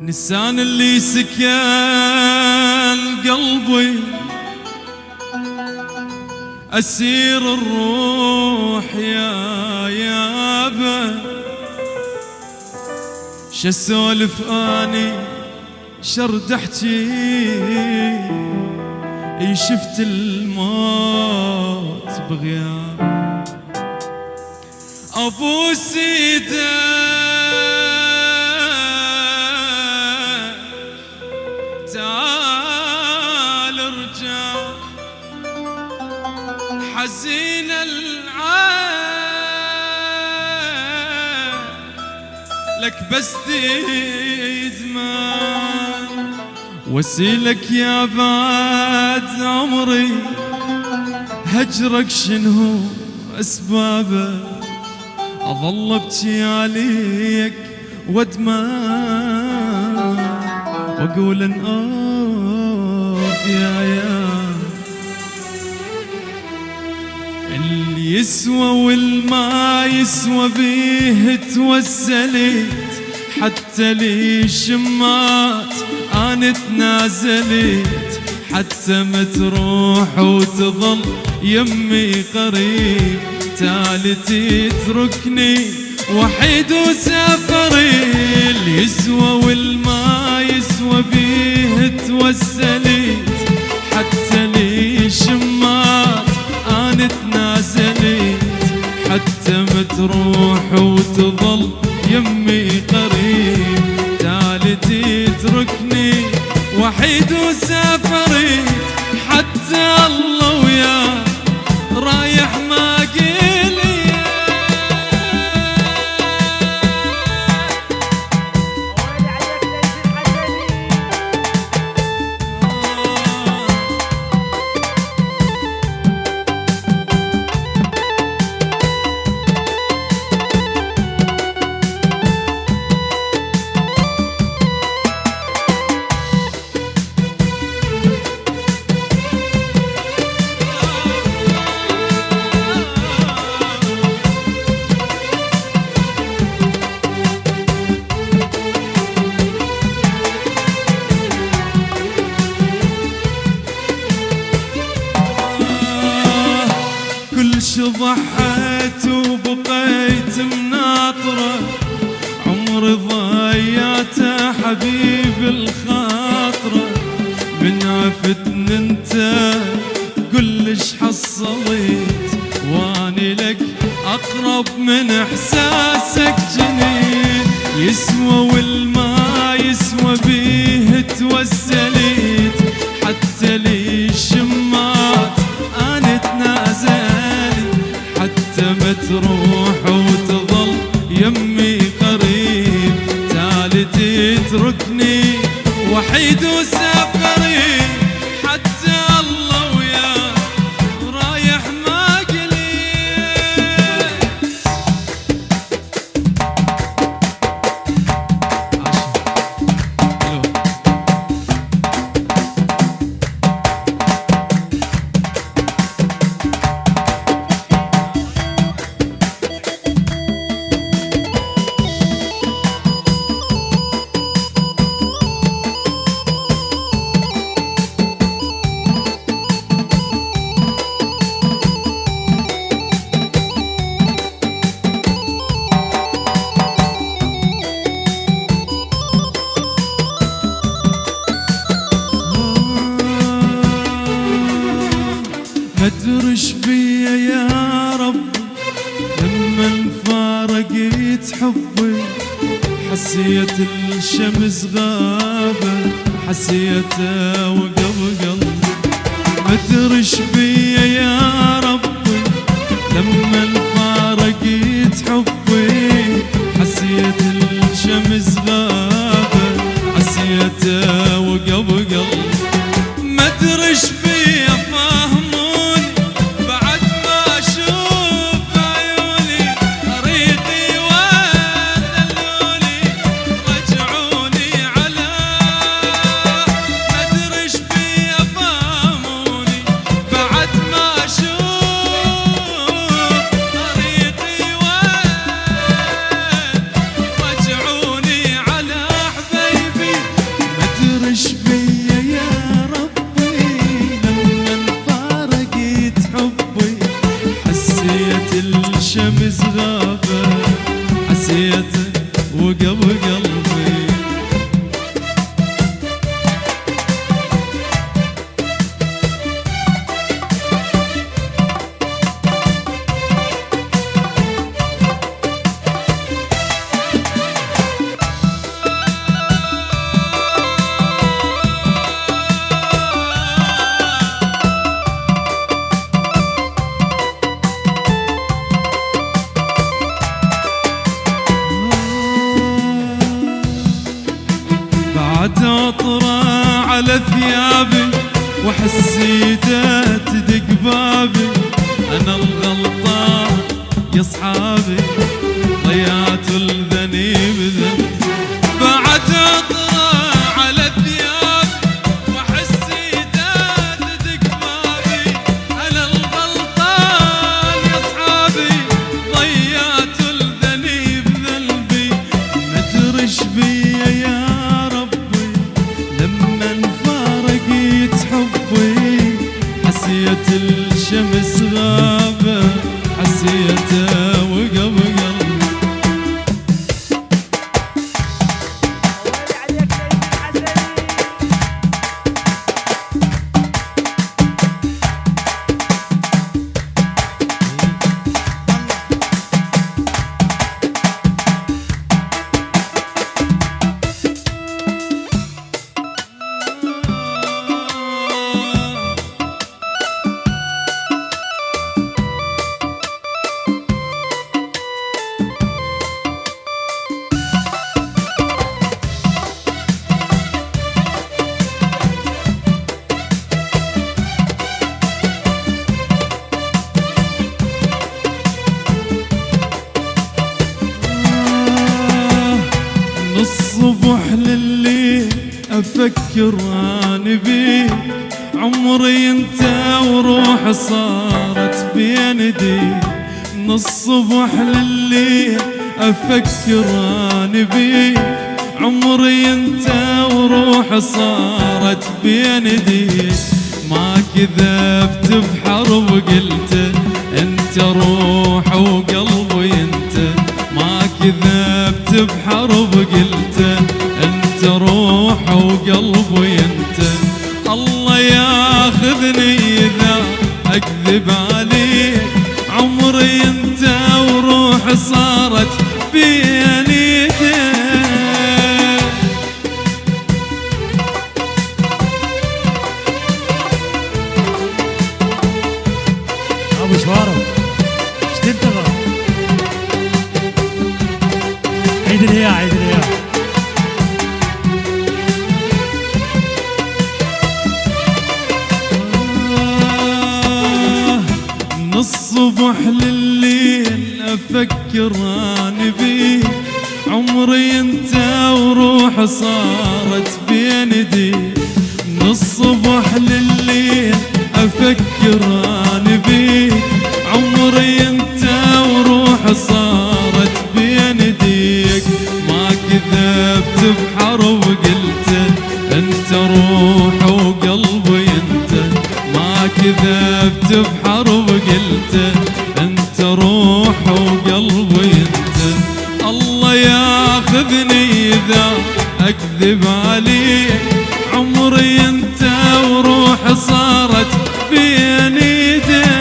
نسان اللي سكن قلبي، أسير الروح يا يابا. شسولف اني شرد احجي، شفت الموت بغياب ابو سيده. تعال ارجع حزين العين، لك بس تدمان وسيلك يا بعد عمري. هجرك شنو اسبابه؟ اظل ابكي عليك وادمان واقول ان اوف يا اللي يسوى والما يسوى بيه توسلت. حتى لي شمات انا تنازلت، حتى ما تروح وتظل يمي قريب. تالي تتركني وحيد وسافري. اللي يسوى والما يسوى بيه توسلت. حتى لي شمات انا تنازلت، حتى ما تروح وتظل يمي قريب. تالي تتركني وحيد وسافري. حتى الله وياه رايح ما قيلي. ضحيت وبقيت مناطرة. عمري ضيعته حبيب الخاطرة. من عفتني انت كلش حصليت، واني لك اقرب من احساسك جنين. يسوى والما يسوى بيه توسليت. حتى لي شمات انا تنازلت، حتى ما تروح وتظل يمي قريب. تالي تتركني وحيد وسافري. حتى الله وياه رايح ما قليل. مدرش بيا يا رب لما انفارقت حبي. حسيت الشمس غابة، حسيته وقف قلبي. مدرش بيا يا ربي لما انفارقت حبي. حسيت الشمس غابة، حسيته وقف قلبي. مدرش بيا فاهموني بعد ما اشوف عيوني. طريقي وين دلوني رجعوني على. مدرش بيا فاهموني بعد ما اشوف طريقي وين رجعوني على حبيبي. وقب قلبي. بعد اطرى على ثيابي واحس ايده تدق بابي، انا الغلطان يا صحابي ضيعت الذنب ذنب. بعد اطرى على ثيابي واحس ايده تدق بابي، انا الغلطان يا صحابي ضيعت الذنب ذنبي. مدري ايش بيا يا حسيت الشمس غابة حسيته وقب قلبي. الصبح لليل افكر اني بيك، عمري انت وروح صارت بين ايديك. من الصبح لليل افكر اني بيك، عمري انت وروح صارت بين ايديك. ما كذبت بحرب قلت انت روح وقلبي انت، ما كذبت بحرب قلت انت روح وقلبي انت. الله ياخذني اذا اكذب عليك، عمري انت وروح صارت بين ايديك. ابو شوارب ايش تبتغى؟ عيد الهيا عيد الهيا. من الصبح لليل افكر اني بيك، عمري انت وروح صارت بين ايديك. من الصبح لليل افكر اني بيك، عمري انت وروح صارت بين ايديك. ما كذبت بحرب قلت انت روح وقلبي انت، ما كذبت بحرب قلت انت روح وقلبي انت. الله ياخذني اذا اكذب عليك، عمري انت وروح صارت بين ايديك.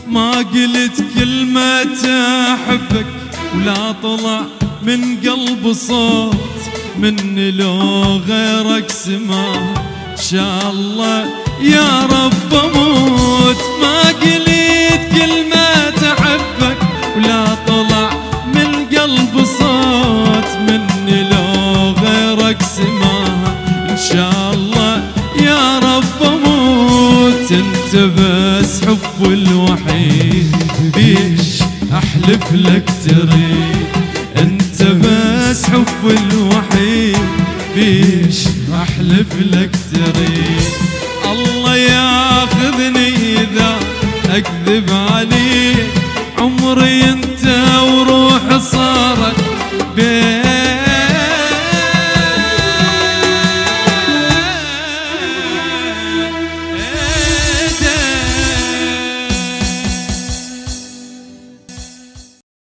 ما قلت كلمة أحبك ولا طلع من قلب صوت مني لو غيرك سمع، إن شاء الله يا رب أموت. ما قلت كلمة أحبك ولا طلع من قلب صوت مني لو غيرك سمع، إن شاء الله يا رب أموت. أنت بس حب الوحيد بيش أحلف لك تريد، أنت بس حب الوحيد بيش أحلف لك تريد. الله يا اكذب عليك، عمري انت وروح صارت بين